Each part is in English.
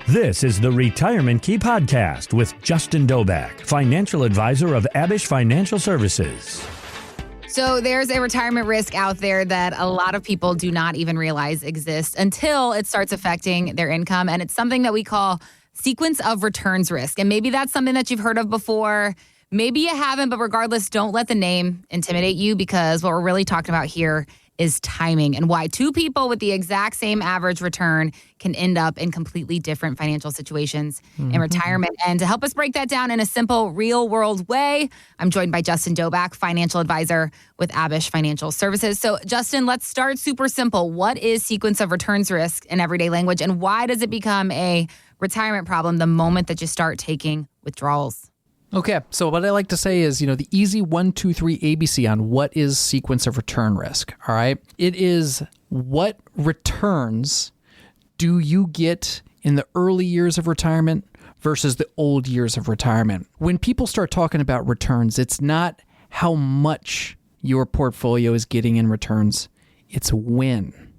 This is the Retirement Key Podcast with Justin Doback, financial advisor of Abich Financial Services. So there's a retirement risk out there that a lot of people do not even realize exists until it starts affecting their income. And it's something that we call sequence of returns risk. And maybe that's something that you've heard of before. Maybe you haven't, but regardless, don't let the name intimidate you, because what we're really talking about here is timing and why two people with the exact same average return can end up in completely different financial situations in retirement. And to help us break that down in a simple, real-world way, I'm joined by Justin Doback, financial advisor with Abich Financial Services. So, Justin, let's start super simple. What is sequence of returns risk in everyday language, and why does it become a retirement problem the moment that you start taking withdrawals? Okay, so what I like to say is, the easy 1, 2, 3 ABC on what is sequence of return risk, all right? It is what returns do you get in the early years of retirement versus the old years of retirement. When people start talking about returns, it's not how much your portfolio is getting in returns, it's when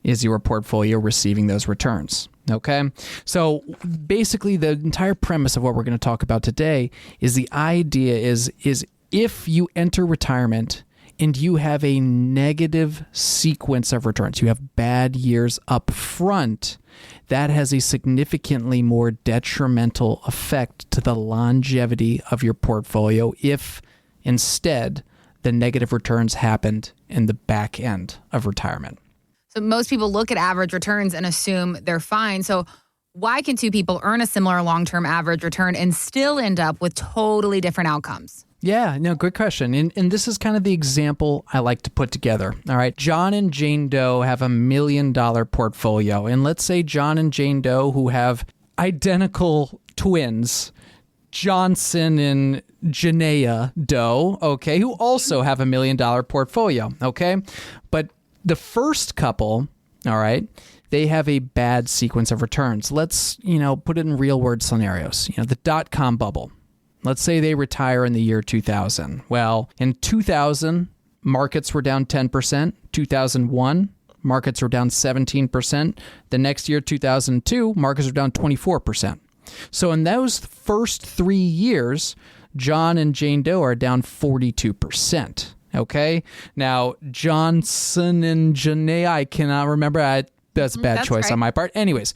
is your portfolio receiving those returns. Okay, so basically the entire premise of what we're going to talk about today is the idea is if you enter retirement and you have a negative sequence of returns, you have bad years up front, that has a significantly more detrimental effect to the longevity of your portfolio if instead the negative returns happened in the back end of retirement. So most people look at average returns and assume they're fine. So why can two people earn a similar long-term average return and still end up with totally different outcomes? Yeah, no, good question. And this is kind of the example I like to put together. All right, John and Jane Doe have $1 million portfolio. And let's say John and Jane Doe, who have identical twins, Johnson and Janaea Doe, okay, who also have $1 million portfolio, okay? But the first couple, all right, they have a bad sequence of returns. Let's, put it in real world scenarios. The dot-com bubble. Let's say they retire in the year 2000. Well, in 2000, markets were down 10%. 2001, markets were down 17%. The next year, 2002, markets were down 24%. So in those first 3 years, John and Jane Doe are down 42%. Okay. Now, Johnson and Janae, I cannot remember. That's a bad choice on my part. Anyways,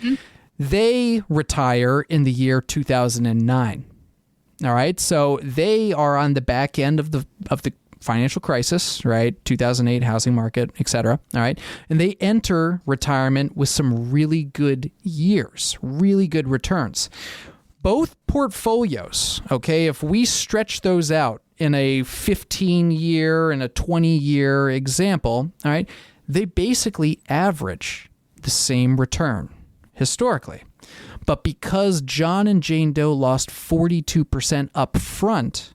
they retire in the year 2009. All right. So they are on the back end of the financial crisis, right? 2008 housing market, et cetera. All right. And they enter retirement with some really good years, really good returns. Both portfolios, okay, if we stretch those out in a 15-year and a 20-year example, all right, they basically average the same return historically. But because John and Jane Doe lost 42% up front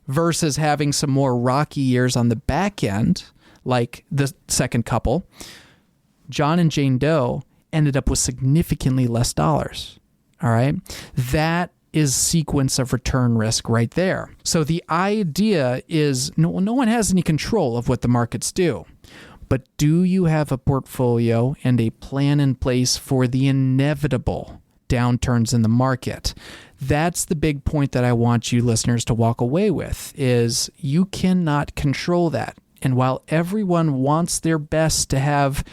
versus having some more rocky years on the back end, like the second couple, John and Jane Doe ended up with significantly less dollars. All right. That is sequence of return risk right there. So the idea is no one has any control of what the markets do. But do you have a portfolio and a plan in place for the inevitable downturns in the market? That's the big point that I want you listeners to walk away with, is you cannot control that. And while everyone wants their best to have,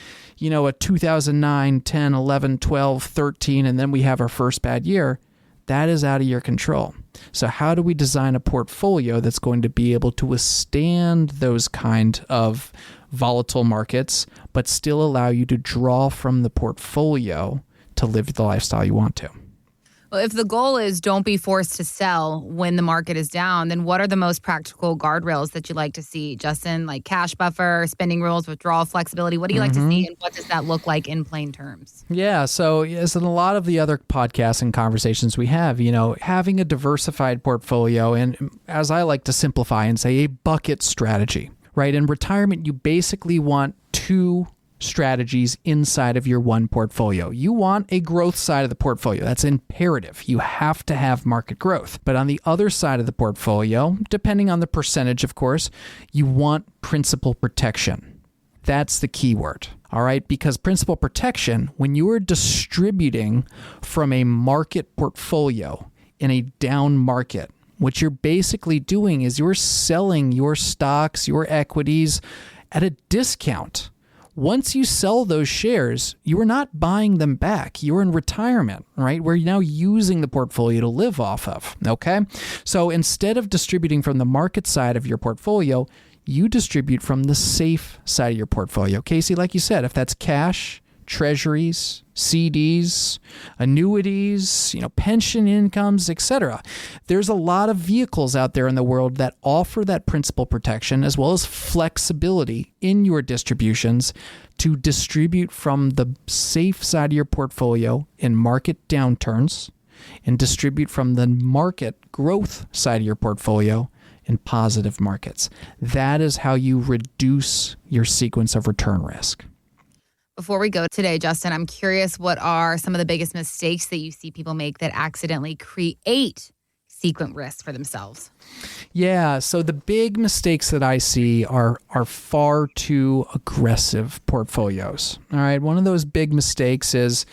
a 2009, 10, 11, 12, 13, and then we have our first bad year, that is out of your control. So how do we design a portfolio that's going to be able to withstand those kind of volatile markets, but still allow you to draw from the portfolio to live the lifestyle you want to? Well, if the goal is don't be forced to sell when the market is down, then what are the most practical guardrails that you like to see, Justin? Like cash buffer, spending rules, withdrawal flexibility. What do you like to see, and what does that look like in plain terms? Yeah, so as in a lot of the other podcasts and conversations we have, having a diversified portfolio, and as I like to simplify and say, a bucket strategy, right? In retirement, you basically want two strategies inside of your one portfolio. You want a growth side of the portfolio. That's imperative. You have to have market growth. But on the other side of the portfolio, depending on the percentage, of course, you want principal protection. That's the key word. All right, because principal protection, when you are distributing from a market portfolio in a down market, what you're basically doing is you're selling your stocks, your equities at a discount. Once you sell those shares, you are not buying them back. You're in retirement, right? We're now using the portfolio to live off of, okay? So instead of distributing from the market side of your portfolio, you distribute from the safe side of your portfolio. Casey, like you said, if that's cash, treasuries, CDs, annuities, pension incomes, etc. There's a lot of vehicles out there in the world that offer that principal protection as well as flexibility in your distributions to distribute from the safe side of your portfolio in market downturns and distribute from the market growth side of your portfolio in positive markets. That is how you reduce your sequence of return risk. Before we go today, Justin, I'm curious, what are some of the biggest mistakes that you see people make that accidentally create sequence risk for themselves? Yeah, so the big mistakes that I see are far too aggressive portfolios. All right, one of those big mistakes is,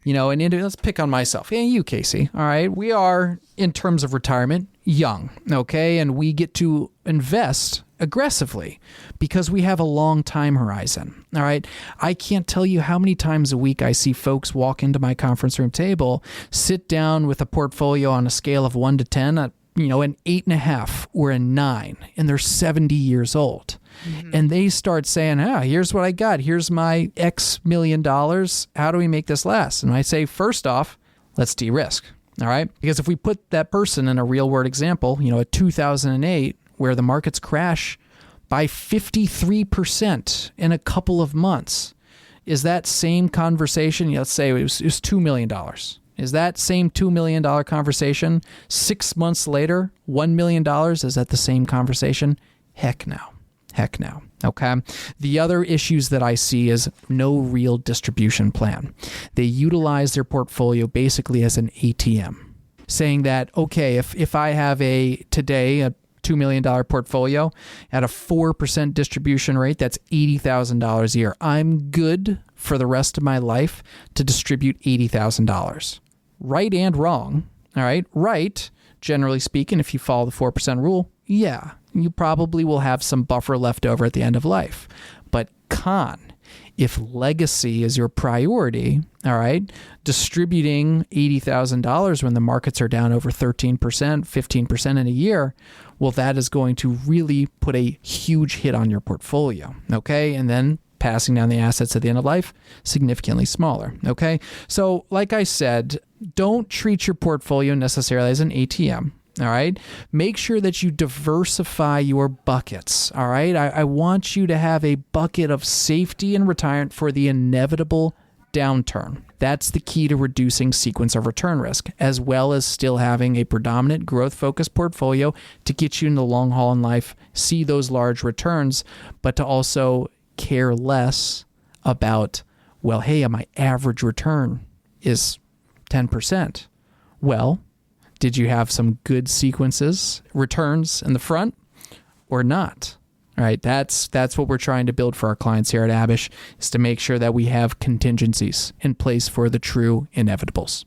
and let's pick on myself. And you, Casey. All right, we are, in terms of retirement, young, okay? And we get to invest aggressively because we have a long time horizon. All right. I can't tell you how many times a week I see folks walk into my conference room table, sit down with a portfolio on a scale of 1 to 10, an 8.5 or a 9, and they're 70 years old. Mm-hmm. And they start saying, here's what I got. Here's my X million dollars. How do we make this last? And I say, first off, let's de-risk. All right. Because if we put that person in a real world example, a 2008, where the markets crash by 53% in a couple of months, is that same conversation, let's say it was $2 million. Is that same $2 million conversation 6 months later, $1 million? Is that the same conversation? Heck no. Okay. The other issues that I see is no real distribution plan. They utilize their portfolio basically as an ATM, saying that, okay, if I have today a $2 million portfolio at a 4% distribution rate, that's $80,000 a year. I'm good for the rest of my life to distribute $80,000. Right and wrong. All right. Right, generally speaking, if you follow the 4% rule, yeah, you probably will have some buffer left over at the end of life. But con, if legacy is your priority, all right, distributing $80,000 when the markets are down over 13%, 15% in a year, well, that is going to really put a huge hit on your portfolio, okay? And then passing down the assets at the end of life, significantly smaller, okay? So like I said, don't treat your portfolio necessarily as an ATM. All right. Make sure that you diversify your buckets. All right. I want you to have a bucket of safety and retirement for the inevitable downturn. That's the key to reducing sequence of return risk, as well as still having a predominant growth-focused portfolio to get you in the long haul in life, see those large returns, but to also care less about, well, hey, my average return is 10%. Well, did you have some good returns in the front or not? All right, that's what we're trying to build for our clients here at Abich, is to make sure that we have contingencies in place for the true inevitables.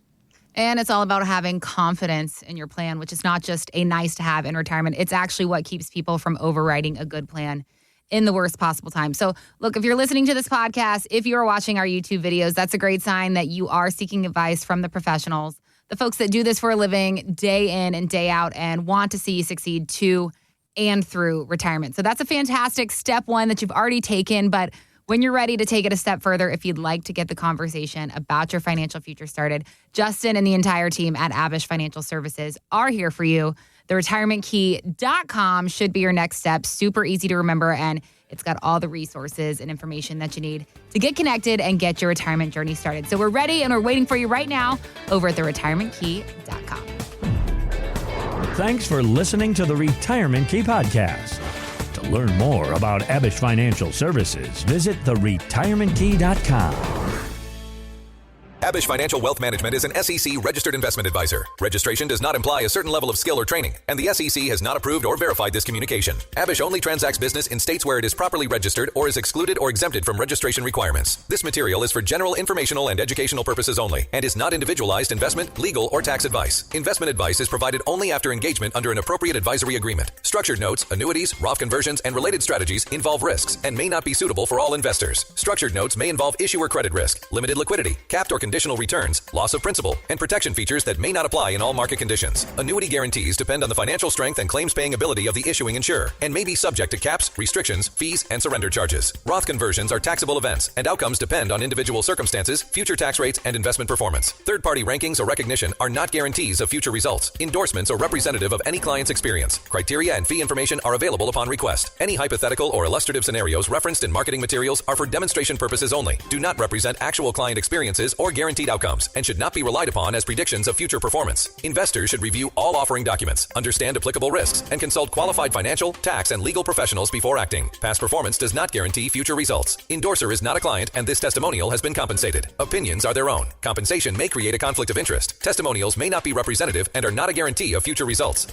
And it's all about having confidence in your plan, which is not just a nice to have in retirement. It's actually what keeps people from overriding a good plan in the worst possible time. So look, if you're listening to this podcast, if you're watching our YouTube videos, that's a great sign that you are seeking advice from the professionals, the folks that do this for a living day in and day out and want to see you succeed to and through retirement. So that's a fantastic step one that you've already taken. But when you're ready to take it a step further, if you'd like to get the conversation about your financial future started, Justin and the entire team at Abich Financial Services are here for you. TheRetirementKey.com should be your next step. Super easy to remember, and it's got all the resources and information that you need to get connected and get your retirement journey started. So we're ready and we're waiting for you right now over at TheRetirementKey.com. Thanks for listening to the Retirement Key Podcast. To learn more about Abich Financial Services, visit TheRetirementKey.com. Abich Financial Wealth Management is an SEC registered investment advisor. Registration does not imply a certain level of skill or training, and the SEC has not approved or verified this communication. Abich only transacts business in states where it is properly registered or is excluded or exempted from registration requirements. This material is for general informational and educational purposes only and is not individualized investment, legal, or tax advice. Investment advice is provided only after engagement under an appropriate advisory agreement. Structured notes, annuities, Roth conversions, and related strategies involve risks and may not be suitable for all investors. Structured notes may involve issuer credit risk, limited liquidity, capped or conditional returns, loss of principal, and protection features that may not apply in all market conditions. Annuity guarantees depend on the financial strength and claims-paying ability of the issuing insurer and may be subject to caps, restrictions, fees, and surrender charges. Roth conversions are taxable events, and outcomes depend on individual circumstances, future tax rates, and investment performance. Third-party rankings or recognition are not guarantees of future results, endorsements, or representative of any client's experience. Criteria and fee information are available upon request. Any hypothetical or illustrative scenarios referenced in marketing materials are for demonstration purposes only, do not represent actual client experiences or guaranteed outcomes, and should not be relied upon as predictions of future performance. Investors should review all offering documents, understand applicable risks, and consult qualified financial, tax, and legal professionals before acting. Past performance does not guarantee future results. Endorser is not a client, and this testimonial has been compensated. Opinions are their own. Compensation may create a conflict of interest. Testimonials may not be representative and are not a guarantee of future results.